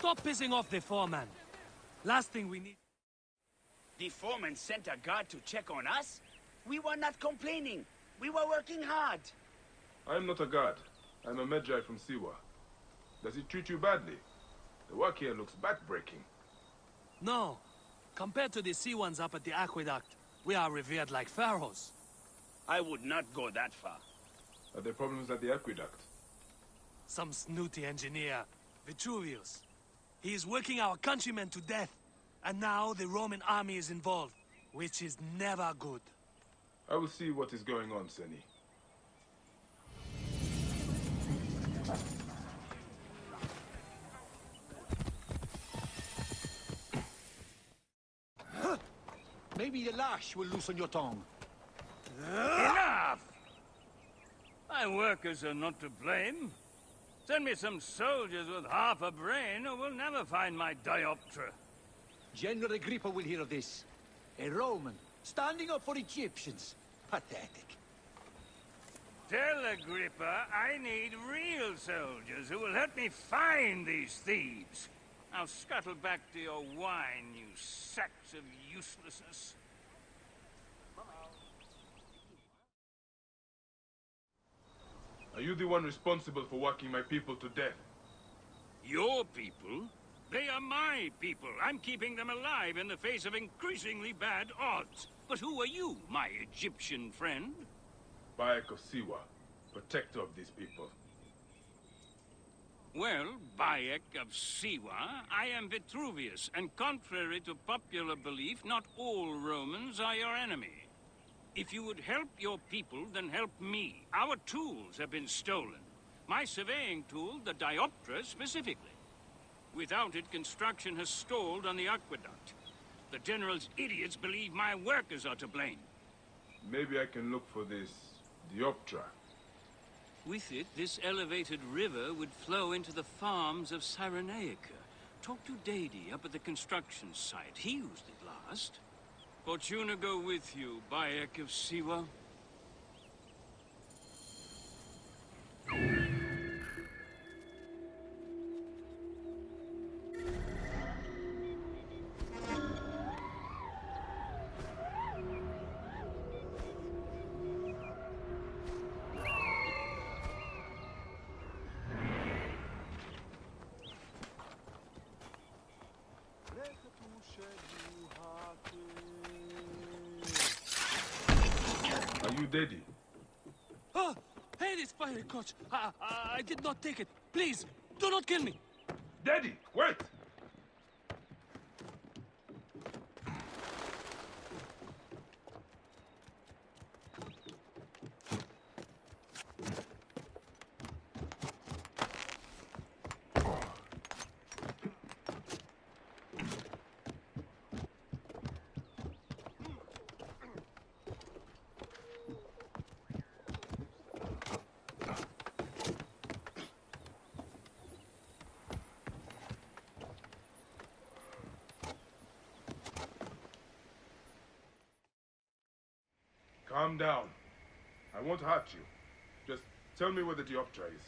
Stop pissing off the foreman. Last thing we need... The foreman sent a guard to check on us? We were not complaining. We were working hard. I'm not a guard. I'm a Medjay from Siwa. Does he treat you badly? The work here looks back-breaking. No. Compared to the sea ones up at the aqueduct, we are revered like pharaohs. I would not go that far. Are there problems at the aqueduct? Some snooty engineer, Vitruvius. He is working our countrymen to death. And now the Roman army is involved, which is never good. I will see what is going on, Seni. Maybe the lash will loosen your tongue. Enough! My workers are not to blame. Send me some soldiers with half a brain who will never find my dioptra. General Agrippa will hear of this. A Roman, standing up for Egyptians. Pathetic. Tell Agrippa I need real soldiers who will help me find these thieves. Now scuttle back to your wine, you sacks of uselessness. Are you the one responsible for working my people to death? Your people? They are my people. I'm keeping them alive in the face of increasingly bad odds. But who are you, my Egyptian friend? Bayek of Siwa, protector of these people. Well, Bayek of Siwa, I am Vitruvius, and contrary to popular belief, not all Romans are your enemy. If you would help your people, then help me. Our tools have been stolen. My surveying tool, the dioptra, specifically. Without it, construction has stalled on the aqueduct. The General's idiots believe my workers are to blame. Maybe I can look for this dioptra. With it, this elevated river would flow into the farms of Cyrenaica. Talk to Dady up at the construction site. He used it last. Fortuna go with you, Bayek of Siwa. Are you Dady? Ah! Hey, this fiery coach! I did not take it. Please, do not kill me! Dady, wait! Calm down. I won't hurt you. Just tell me where the dioptra is.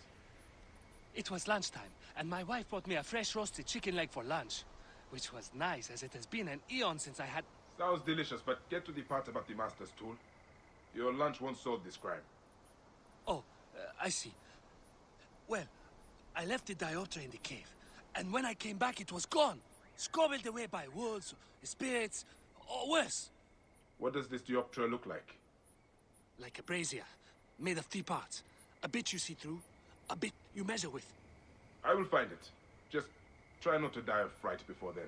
It was lunchtime, and my wife brought me a fresh roasted chicken leg for lunch. Which was nice, as it has been an eon since I had... Sounds delicious, but get to the part about the master's tool. Your lunch won't solve this crime. Oh, I see. Well, I left the dioptra in the cave, and when I came back it was gone. Scobbled away by wolves, spirits, or worse. What does this dioptra look like? Like a brazier, made of 3 parts. A bit you see through, a bit you measure with. I will find it. Just try not to die of fright before then.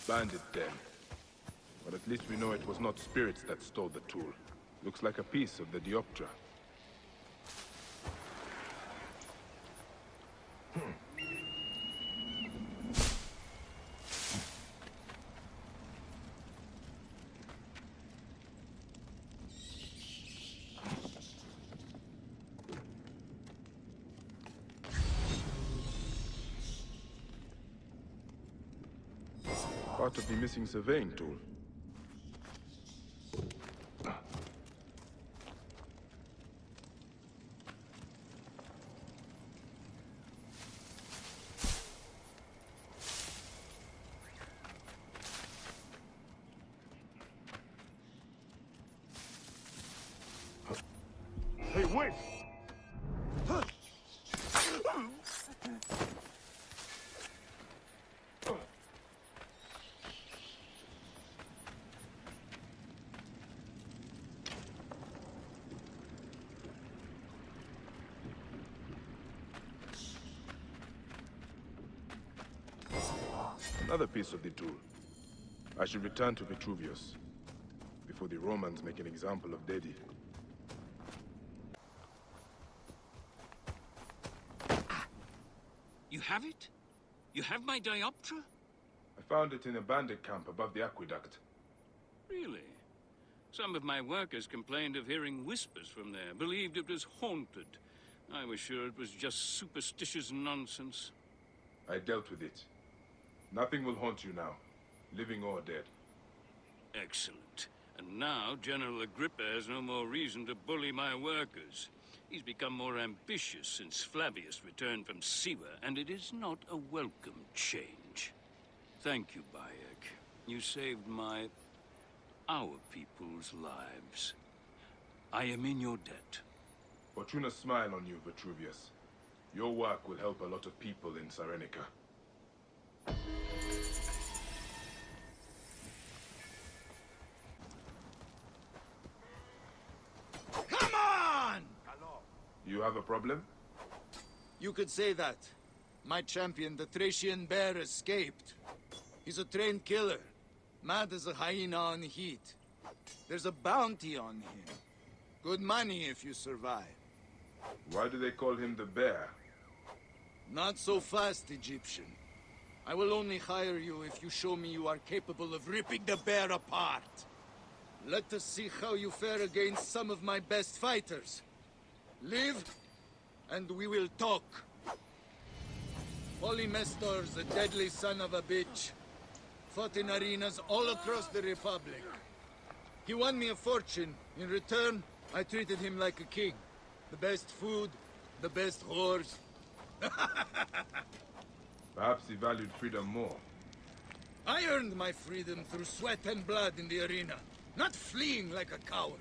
Bandit den. But at least we know it was not spirits that stole the tool. Looks like a piece of the dioptra. part of the missing surveying tool. Hey, wait! Another piece of the tool. I should return to Vitruvius before the Romans make an example of Dedi. You have it? You have my dioptra? I found it in a bandit camp above the aqueduct. Really? Some of my workers complained of hearing whispers from there, believed it was haunted. I was sure it was just superstitious nonsense. I dealt with it. Nothing will haunt you now, living or dead. Excellent. And now General Agrippa has no more reason to bully my workers. He's become more ambitious since Flavius returned from Siwa, and it is not a welcome change. Thank you, Bayek. You saved our people's lives. I am in your debt. Fortuna smile on you, Vitruvius. Your work will help a lot of people in Cyrenica. Come on! You have a problem? You could say that. My champion, the Thracian bear, escaped. He's a trained killer. Mad as a hyena on heat. There's a bounty on him. Good money if you survive. Why do they call him the bear? Not so fast, Egyptian. I will only hire you if you show me you are capable of ripping the bear apart. Let us see how you fare against some of my best fighters. Live, and we will talk. Polymestor's a deadly son of a bitch. Fought in arenas all across the Republic. He won me a fortune. In return, I treated him like a king. The best food, the best whores. Perhaps he valued freedom more. I earned my freedom through sweat and blood in the arena, not fleeing like a coward.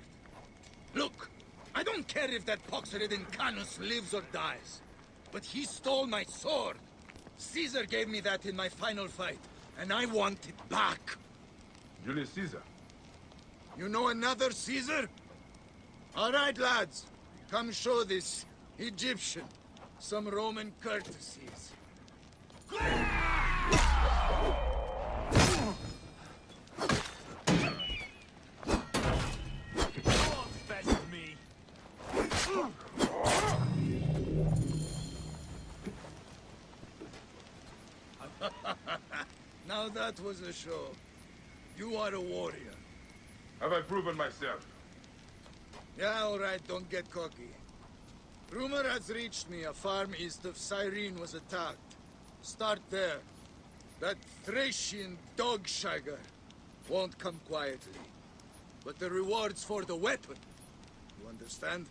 Look, I don't care if that pox-ridden Canus lives or dies, but he stole my sword. Caesar gave me that in my final fight, and I want it back. Julius Caesar? You know another Caesar? All right, lads. Come show this Egyptian some Roman courtesies. Now that was a show. You are a warrior. Have I proven myself? Yeah, all right, don't get cocky. Rumor has reached me a farm east of Cyrene was attacked. Start there. That Thracian dog-shagger won't come quietly. But the reward's for the weapon. You understand?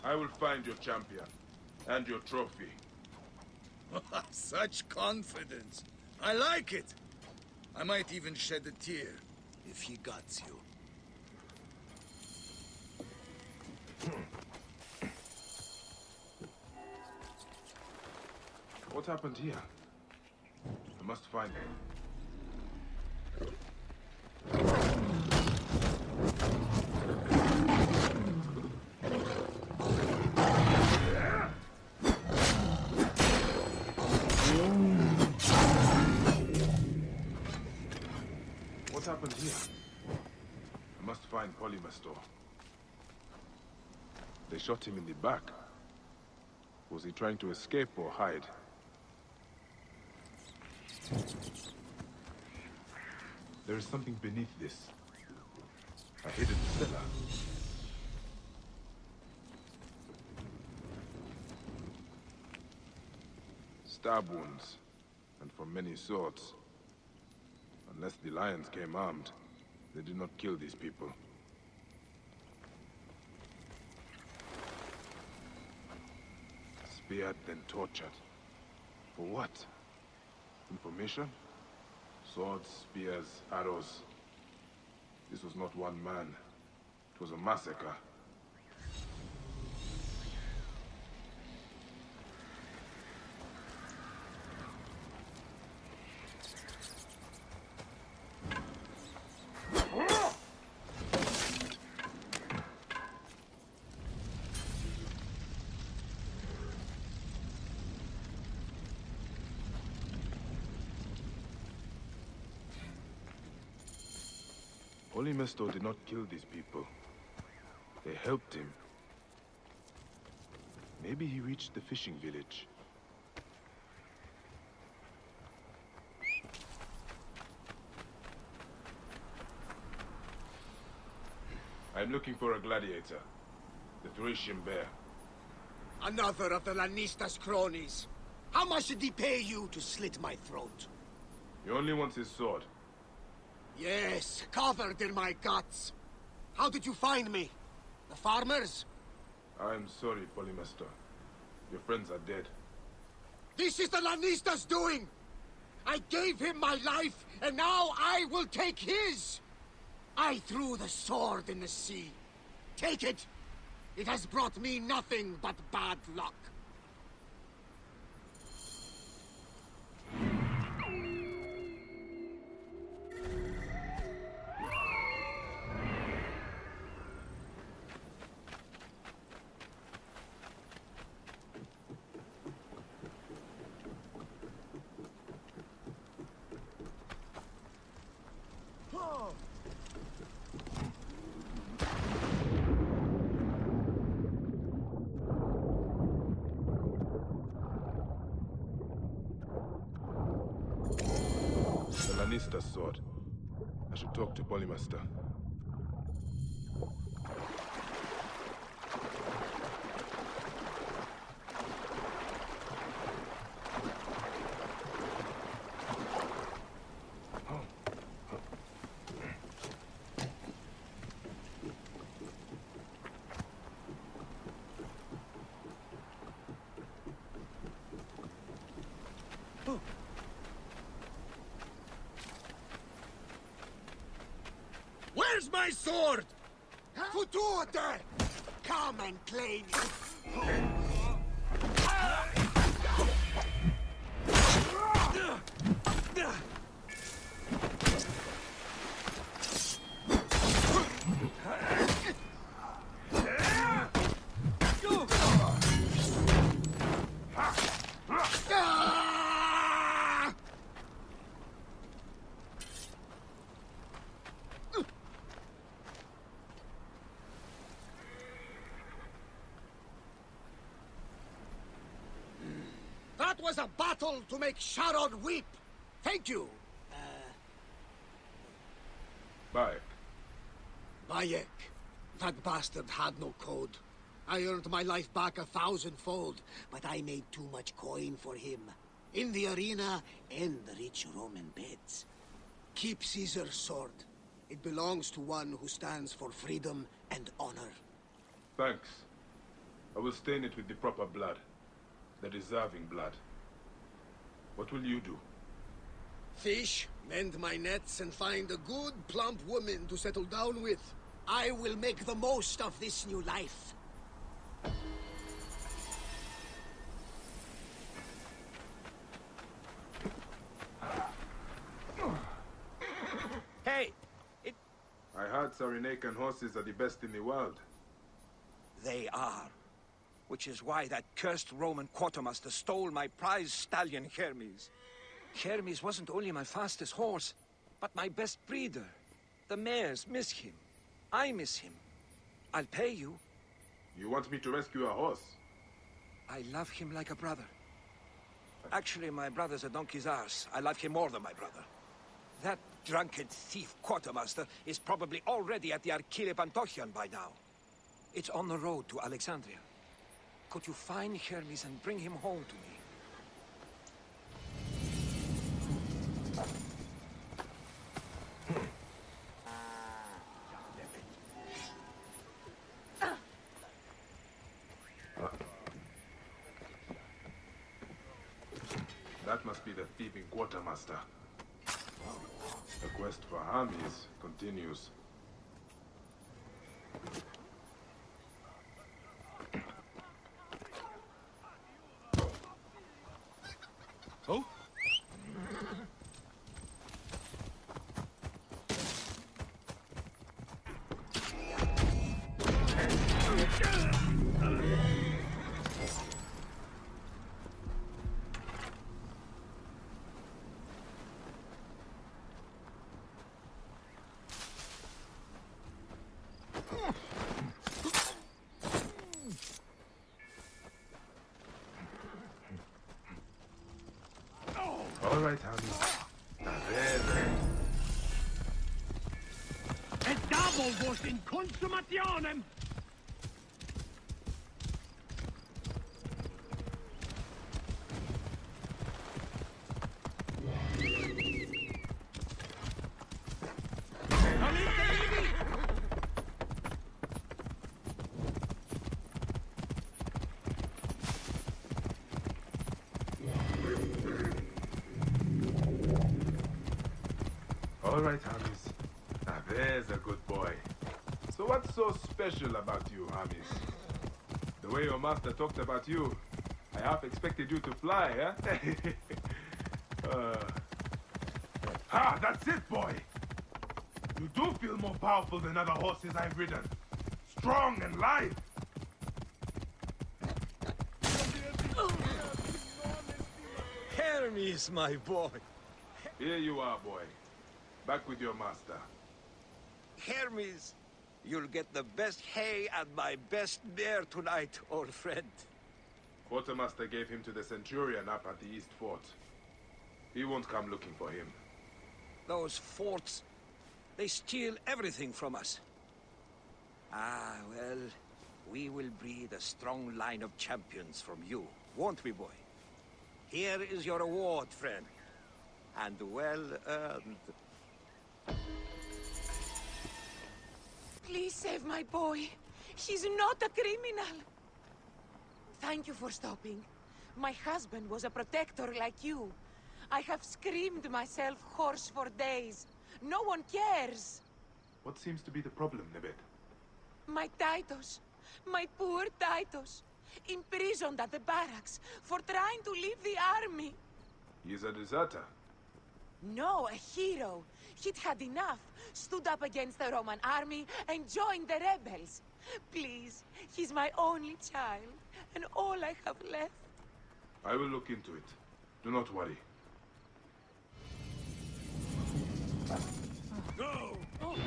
I will find your champion. And your trophy. Such confidence. I like it. I might even shed a tear if he got you. What happened here? I must find him. What happened here? I must find Polymestor. They shot him in the back. Was he trying to escape or hide? There is something beneath this. A hidden cellar. Stab wounds, and from many swords. Unless the lions came armed, they did not kill these people. Speared, then tortured. For what? Information? Swords, spears, arrows. This was not one man. It was a massacre. Mesto did not kill these people. They helped him. Maybe he reached the fishing village. I'm looking for a gladiator. The Thracian bear. Another of the Lannista's cronies. How much did he pay you to slit my throat? He only wants his sword. Yes, covered in my guts. How did you find me? The farmers? I'm sorry, Polymester. Your friends are dead. This is the Lannista's doing! I gave him my life, and now I will take his! I threw the sword in the sea. Take it! It has brought me nothing but bad luck. Lannister's sword. I should talk to Polymester. Where's my sword? Futuote! Come and claim it. That was a battle to make Sharon weep. Thank you. Bayek. Bayek. That bastard had no code. I earned my life back 1,000-fold, but I made too much coin for him. In the arena and the rich Roman beds. Keep Caesar's sword. It belongs to one who stands for freedom and honor. Thanks. I will stain it with the proper blood. The deserving blood. What will you do? Fish, mend my nets, and find a good, plump woman to settle down with. I will make the most of this new life. Hey! I heard Cyrenacan horses are the best in the world. They are. Which is why that cursed Roman quartermaster stole my prize stallion, Hermes. Hermes wasn't only my fastest horse, but my best breeder. The mares miss him. I miss him. I'll pay you. You want me to rescue a horse? I love him like a brother. Actually, my brother's a donkey's arse. I love him more than my brother. That drunken thief quartermaster is probably already at the Archile Pantochion by now. It's on the road to Alexandria. Could you find Hermes and bring him home to me? must be the thieving quartermaster. The quest for Hermes continues. Oh? All right, Hermes. Et double was in consumationem! All right, Hermes. Now there's a good boy. So what's so special about you, Hermes? The way your master talked about you, I half expected you to fly, huh? That's it, boy! You do feel more powerful than other horses I've ridden. Strong and lithe. Hermes, my boy. Here you are, boy. Back with your master. Hermes, you'll get the best hay and my best mare tonight, old friend. Quartermaster gave him to the Centurion up at the East Fort. He won't come looking for him. Those forts, they steal everything from us. Ah, well, we will breed a strong line of champions from you, won't we, boy? Here is your reward, friend. And well earned. Please save my boy. He's not a criminal. Thank you for stopping. My husband was a protector like you. I have screamed myself hoarse for days. No one cares. What seems to be the problem, Nebet? My Titus. My poor Titus. Imprisoned at the barracks for trying to leave the army. He's a deserter. No, a hero. He'd had enough, stood up against the Roman army, and joined the rebels. Please, he's my only child, and all I have left. I will look into it. Do not worry. Go! Oh.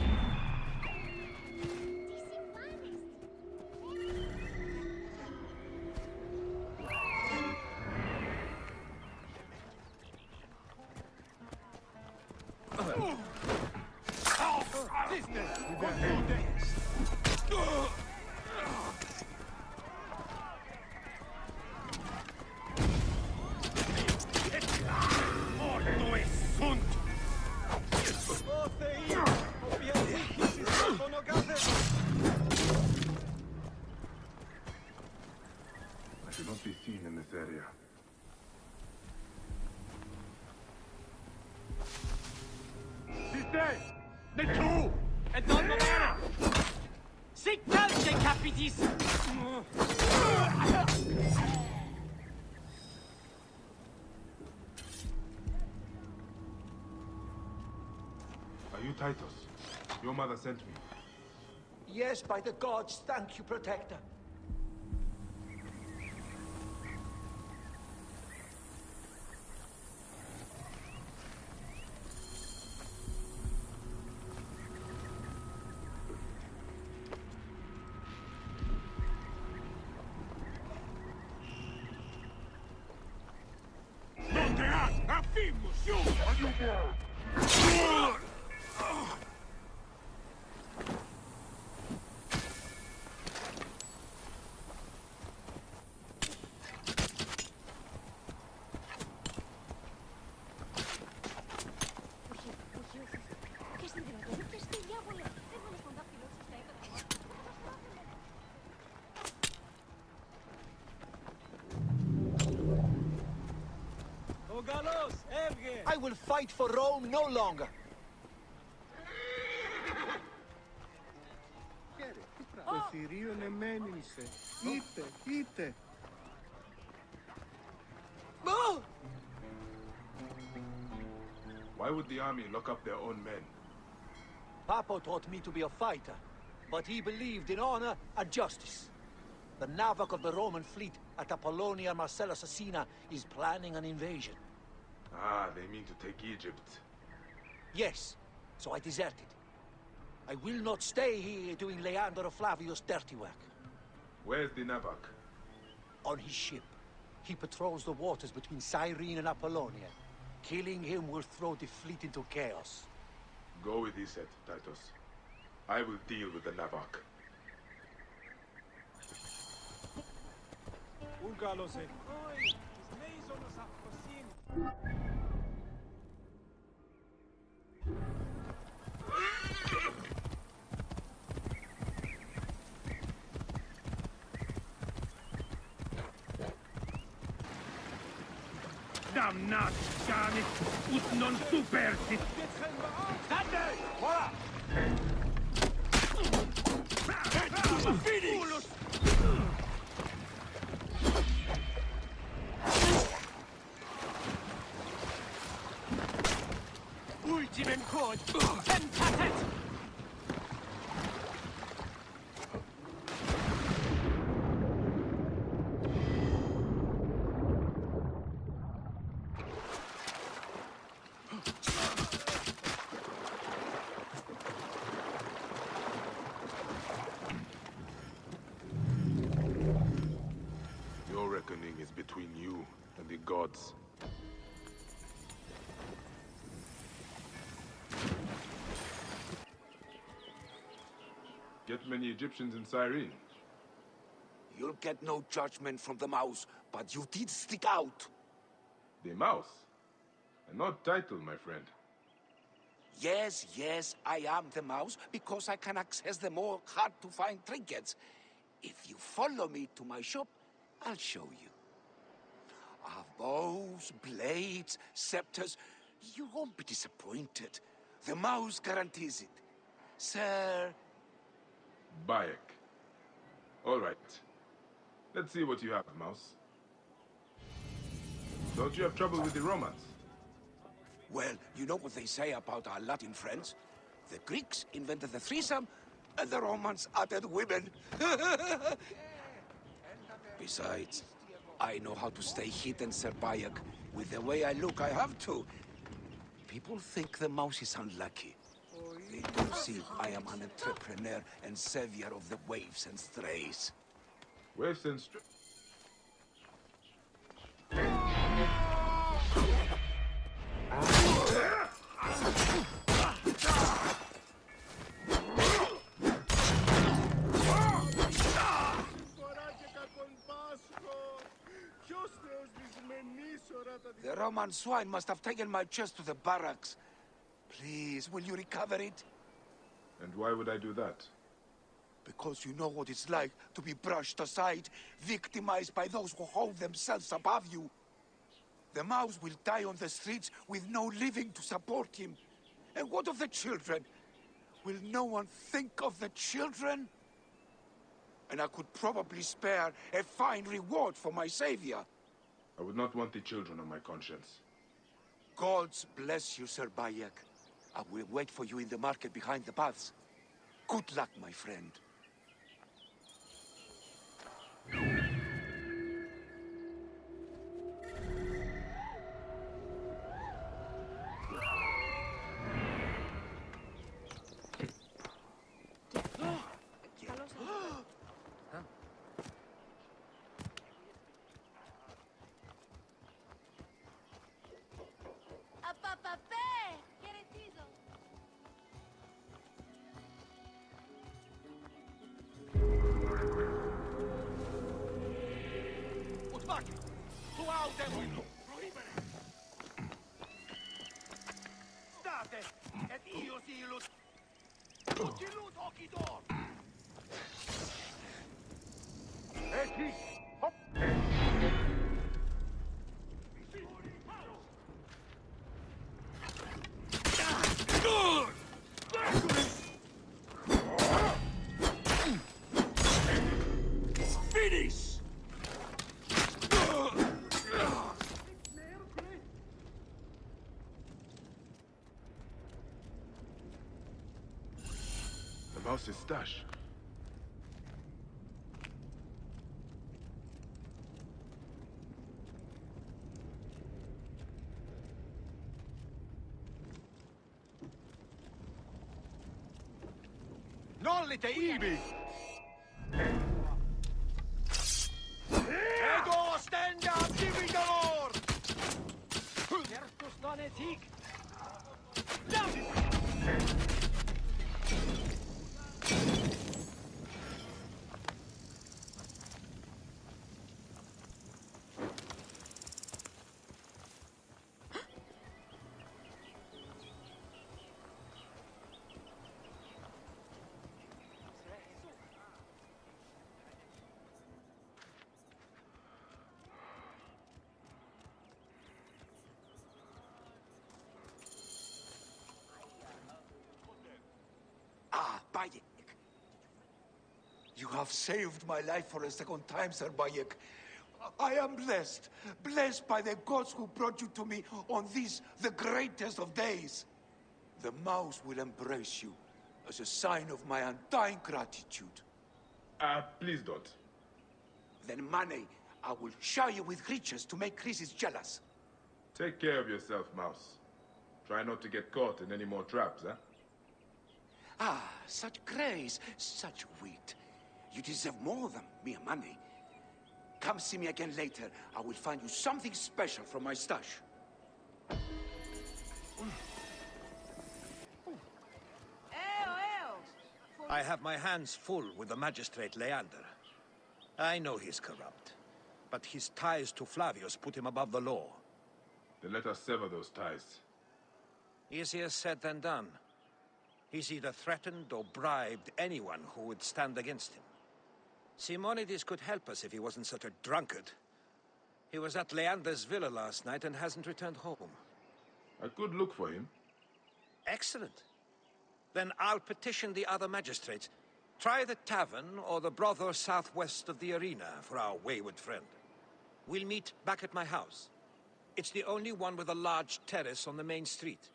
I should not be seen in this area. Sister! The two! And non manera! Sic calce, capitis! Are you Titus? Your mother sent me. Yes, by the gods, thank you, Protector. Galo! I will fight for Rome no longer. Why would the army lock up their own men? Papa taught me to be a fighter, but he believed in honor and justice. The Navarch of the Roman fleet at Apollonia Marcella Assassina is planning an invasion. Ah, they mean to take Egypt. Yes, so I deserted. I will not stay here doing Leander Flavius' dirty work. Where's the Navarch? On his ship. He patrols the waters between Cyrene and Apollonia. Killing him will throw the fleet into chaos. Go with Iset, Titus. I will deal with the Navarch. Damnat, Janit, ut non supersit! Ultimem cod! Tentatet! Your reckoning is between you and the gods. Get many Egyptians in Cyrene. You'll get no judgment from the mouse, but you did stick out. The mouse? An odd title, my friend. Yes, yes, I am the mouse, because I can access the more hard-to-find trinkets. If you follow me to my shop, I'll show you. I have bows, blades, scepters. You won't be disappointed. The mouse guarantees it. Sir... Bayek. All right. Let's see what you have, mouse. Don't you have trouble with the Romans? Well, you know what they say about our Latin friends? The Greeks invented the threesome, and the Romans added women. Besides, I know how to stay hidden, Sir Bayek. With the way I look, I have to. People think the mouse is unlucky. They don't see I am an entrepreneur and savior of the waifs and strays. Waifs and strays? The Roman swine must have taken my chest to the barracks. Please, will you recover it? And why would I do that? Because you know what it's like to be brushed aside, victimized by those who hold themselves above you. The mouse will die on the streets with no living to support him. And what of the children? Will no one think of the children? And I could probably spare a fine reward for my savior. I would not want the children on my conscience. Gods bless you, Sir Bayek. I will wait for you in the market behind the paths. Good luck, my friend. State, et io silus. Tutti lut occidor. Eki! Hop! Mouse's stash. Nollite ibi! Ego stenda dividor! Certus non etic! Bayek. You have saved my life for a second time, Sir Bayek. I am blessed. Blessed by the gods who brought you to me on this, the greatest of days. The mouse will embrace you as a sign of my undying gratitude. Please don't. Then, Mane, I will shower you with riches to make Chrysis jealous. Take care of yourself, Mouse. Try not to get caught in any more traps, huh? Ah, such grace, such wit. You deserve more than mere money. Come see me again later. I will find you something special from my stash. I have my hands full with the magistrate Leander. I know he's corrupt, but his ties to Flavius put him above the law. Then let us sever those ties. Easier said than done. He's either threatened or bribed anyone who would stand against him. Simonides could help us if he wasn't such a drunkard. He was at Leander's villa last night and hasn't returned home. I could look for him. Excellent. Then I'll petition the other magistrates. Try the tavern or the brothel southwest of the arena for our wayward friend. We'll meet back at my house. It's the only one with a large terrace on the main street.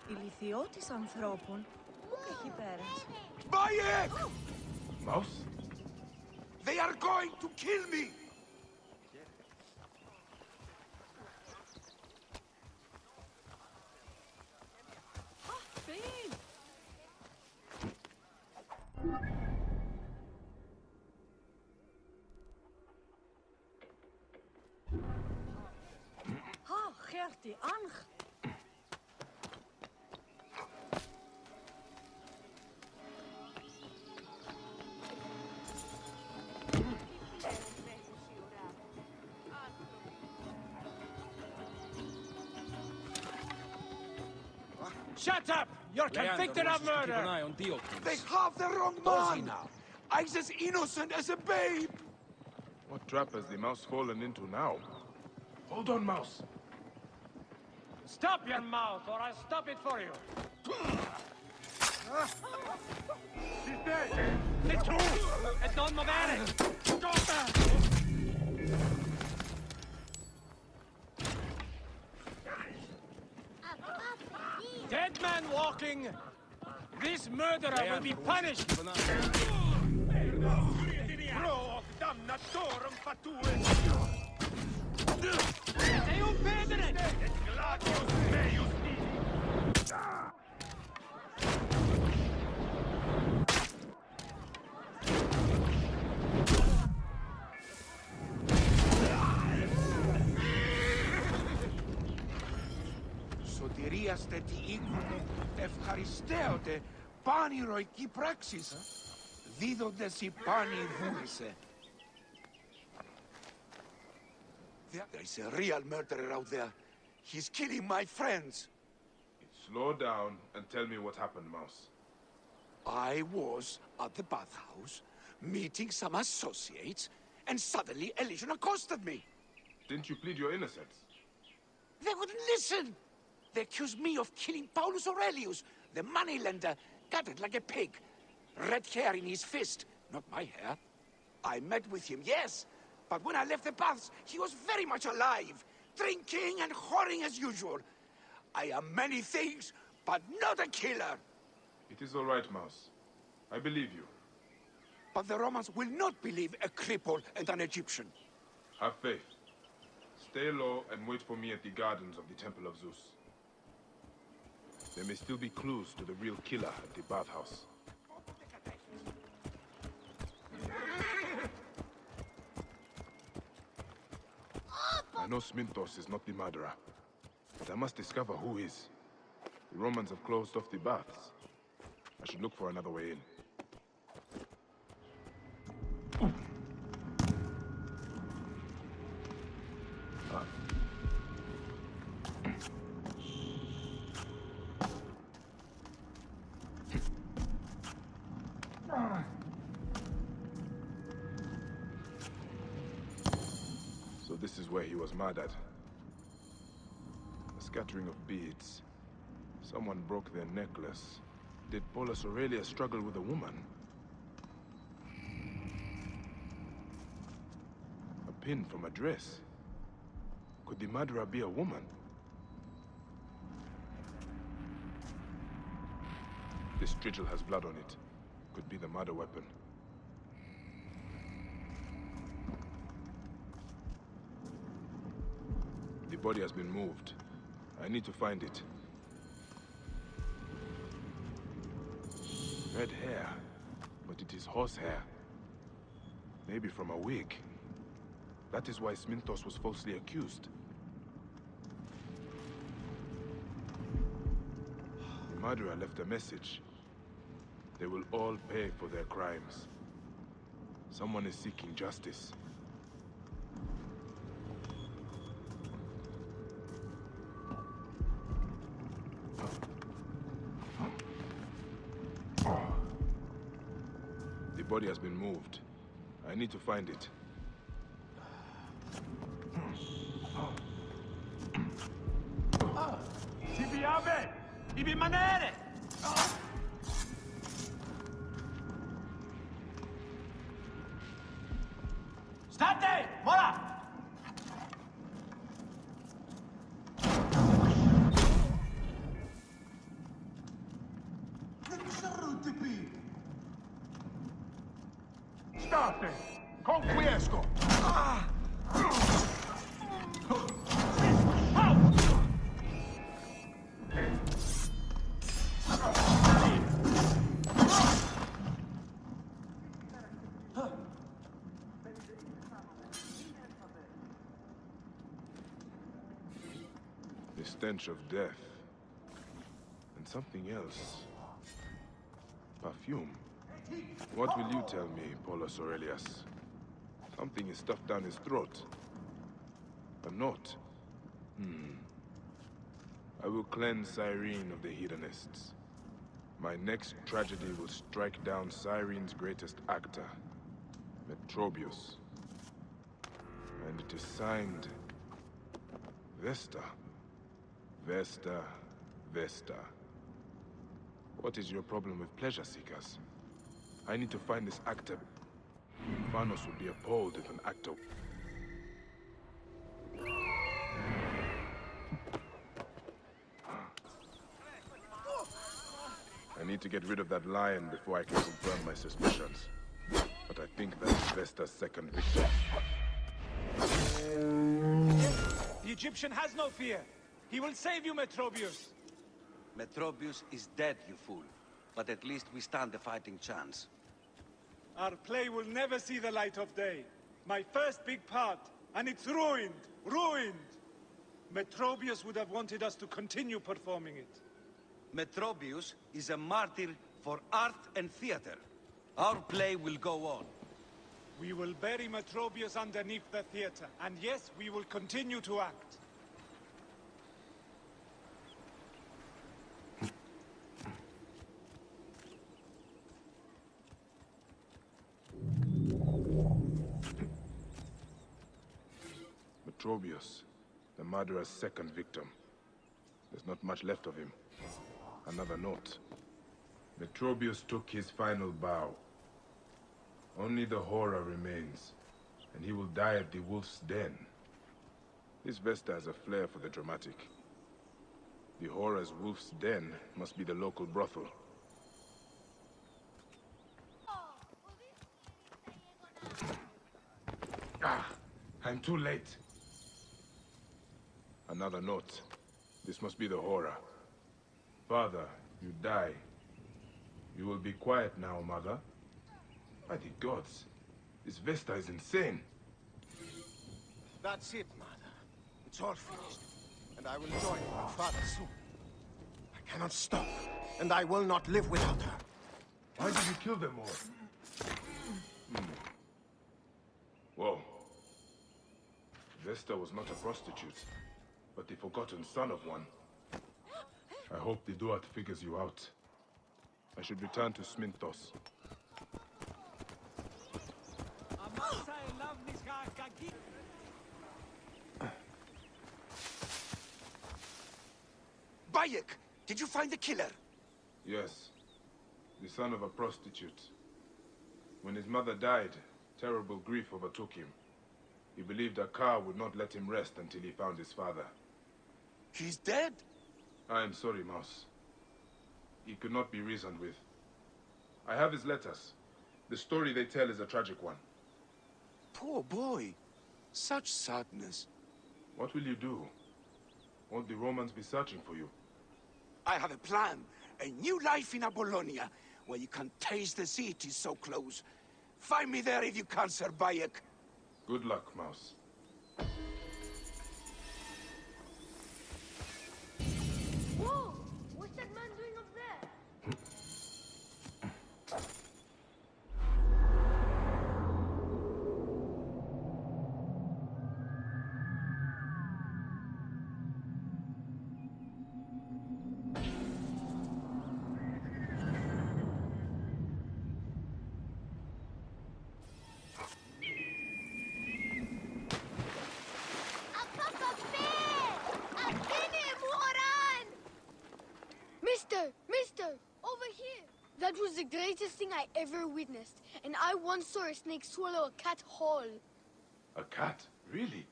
Ηλιθιώτης ανθρώπων, πού έχει πέρασει. Bayek! Mouse? They are going to kill me! Ha, Gertie, Ang. Shut up! You're convicted of murder! Keep an eye on Dio. They have the wrong man! I'm as innocent as a babe! What trap has the mouse fallen into now? Hold on, Mouse. Stop your mouth, or I'll stop it for you! He's dead! It's true! È non muovere! Dead man walking! This murderer will be punished! Pro damnatorum fatue! Sei un pedere! Et gladius meius Σωτηρίας τε τι οίκουνε, ευχαριστέοτε, πάνη ηρωική πράξης, δίδοντες οι πάνη βούλησε. There is a real murderer out there. He's killing my friends. Slow down and tell me what happened, Mouse. I was at the bathhouse, meeting some associates, and suddenly a legion accosted me. Didn't you plead your innocence? They wouldn't listen. They accused me of killing Paulus Aurelius, the moneylender, gutted like a pig. Red hair in his fist, not my hair. I met with him, yes, But when I left the baths, he was very much alive, drinking and whoring as usual. I am many things, but not a killer. It is all right, Mouse. I believe you. But the Romans will not believe a cripple and an Egyptian. Have faith. Stay low and wait for me at the gardens of the Temple of Zeus. There may still be clues to the real killer at the bathhouse. I know Smintos is not the murderer, but I must discover who is. The Romans have closed off the baths. I should look for another way in. So this is where he was murdered. A scattering of beads. Someone broke their necklace. Did Paulus Aurelius struggle with a woman? A pin from a dress. Could the murderer be a woman? This strigil has blood on it. Could be the murder weapon. The body has been moved. I need to find it. Red hair, but it is horse hair. Maybe from a wig. That is why Smintos was falsely accused. The murderer left a message. They will all pay for their crimes. Someone is seeking justice. The body has been moved. I need to find it. State! Voilà! State! Conquiesco! The stench of death. And something else. Perfume. What will you tell me, Paulus Aurelius? Something is stuffed down his throat. A note. I will cleanse Cyrene of the hedonists. My next tragedy will strike down Cyrene's greatest actor, Metrobius. And it is signed... Vesta. Vesta. Vesta. What is your problem with pleasure seekers? I need to find this actor. Vanos would be appalled if an actor... I need to get rid of that lion before I can confirm my suspicions. But I think that's Vesta's second victim. The Egyptian has no fear. He will save you, Metrobius. Metrobius is dead, you fool. But at least we stand a fighting chance. Our play will never see the light of day. My first big part, and it's ruined. Ruined! Metrobius would have wanted us to continue performing it. Metrobius is a martyr for art and theater. Our play will go on. We will bury Metrobius underneath the theater, and yes, we will continue to act. Metrobius, the murderer's second victim. There's not much left of him. Another note. Metrobius took his final bow. Only the horror remains, and he will die at the wolf's den. This Vesta has a flair for the dramatic. The horror's wolf's den must be the local brothel. Ah, I'm too late. Another note. This must be the horror. Father, you die. You will be quiet now, Mother. By the gods, this Vesta is insane. That's it, Mother. It's all finished. And I will join my father soon. I cannot stop, and I will not live without her. Why did you kill them all? Whoa. Vesta was not a prostitute, but the forgotten son of one. I hope the Duat figures you out. I should return to Sminthos. Bayek, did you find the killer? Yes. The son of a prostitute. When his mother died, terrible grief overtook him. He believed Akar would not let him rest until he found his father. He's dead? I am sorry, Mouse. He could not be reasoned with. I have his letters. The story they tell is a tragic one. Poor boy. Such sadness. What will you do? Won't the Romans be searching for you? I have a plan. A new life in Apollonia, where you can taste the sea. It is so close. Find me there if you can, Sir Bayek. Good luck, Mouse. Whoa! What's that man doing up there? Mister, over here! That was the greatest thing I ever witnessed, and I once saw a snake swallow a cat whole. A cat? Really?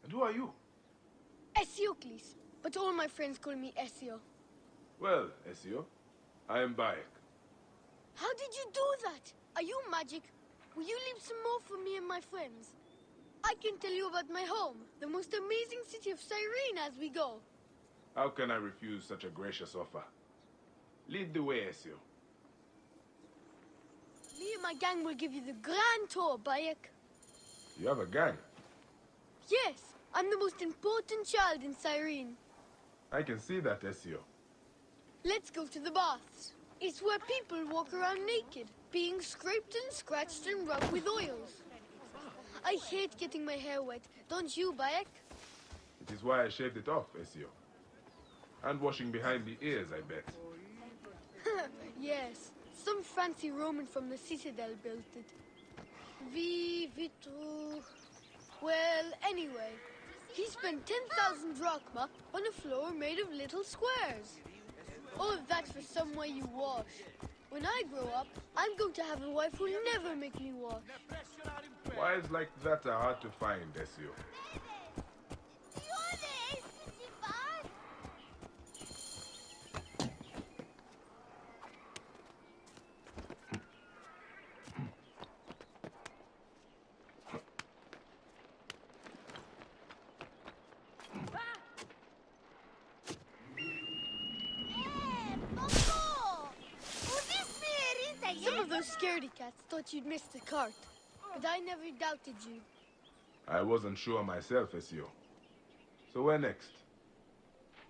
And who are you? Esiocles, but all my friends call me Esio. Well, Esio, I am Bayek. How did you do that? Are you magic? Will you leave some more for me and my friends? I can tell you about my home, the most amazing city of Cyrene as we go. How can I refuse such a gracious offer? Lead the way, Esio. Me and my gang will give you the grand tour, Bayek. You have a gang? Yes, I'm the most important child in Cyrene. I can see that, Esio. Let's go to the baths. It's where people walk around naked, being scraped and scratched and rubbed with oils. I hate getting my hair wet, don't you, Bayek? It is why I shaved it off, Esio. And washing behind the ears, I bet. Yes, some fancy Roman from the Citadel built it. Vitru... Well, anyway, he spent 10,000 drachma on a floor made of little squares. All of that for some way you wash. When I grow up, I'm going to have a wife who'll never make me wash. Wives like that are hard to find, Esio. Some of those scaredy cats thought you'd missed the cart, but I never doubted you. I wasn't sure myself, Esio. So where next?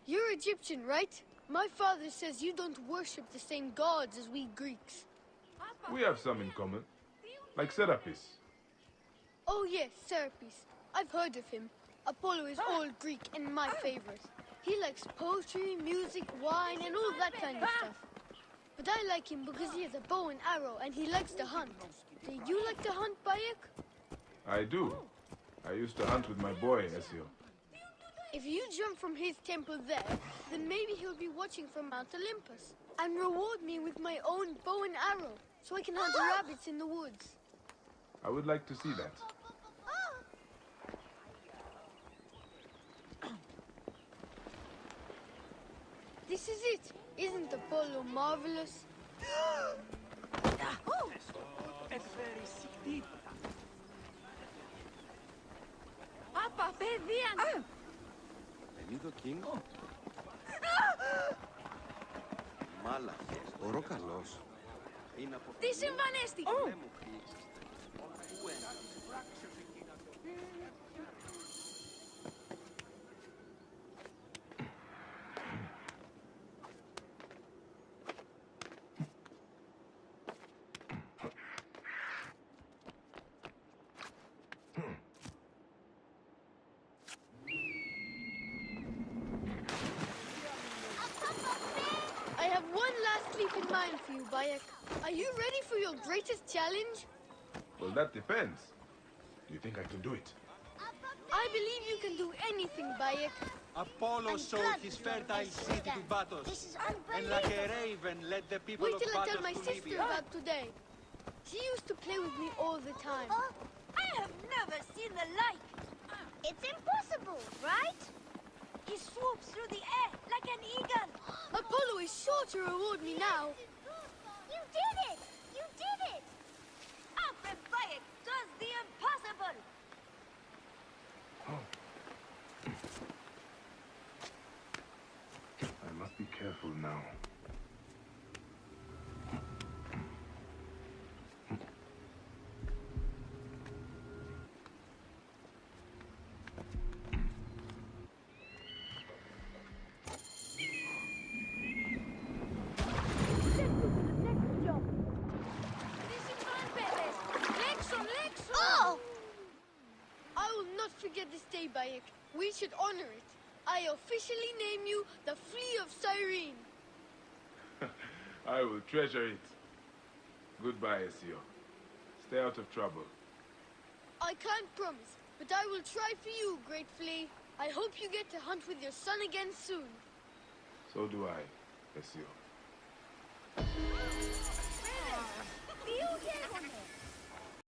You're Egyptian, right? My father says you don't worship the same gods as we Greeks. We have some in common. Like Serapis. Oh yes, Serapis. I've heard of him. Apollo is old Greek and my favorite. He likes poetry, music, wine, and all that kind of stuff. But I like him because he has a bow and arrow and he likes to hunt. Do you like to hunt, Bayek? I do. I used to hunt with my boy, Esio. If you jump from his temple there, then maybe he'll be watching from Mount Olympus and reward me with my own bow and arrow so I can hunt rabbits in the woods. I would like to see that. This is it. Isn't Apollo marvelous? Papa, παιδεία! Πενίδο King. Μάλακες, ο ροκαλός. Είναι από... Τι συμβανέστη! I have one last leap in mind for you, Bayek. Are you ready for your greatest challenge? Well, that depends. Do you think I can do it? I believe you can do anything, Bayek. Apollo showed his fertile city to Batos, and like a raven led the people Wait of till I tell Batos my to sister Libya. about today. She used to play with me all the time. Oh, I have never seen the like. It's impossible, right? He swoops through the air like an eagle. Apollo is sure to reward me now. You did it! You did it! Alfred Bayek does the impossible! I must be careful now. Oh! I will not forget this day, Bayek. We should honor it. I officially name you the Flea of Cyrene. I will treasure it. Goodbye, Ezio. Stay out of trouble. I can't promise, but I will try for you, Great Flea. I hope you get to hunt with your son again soon. So do I, Ezio.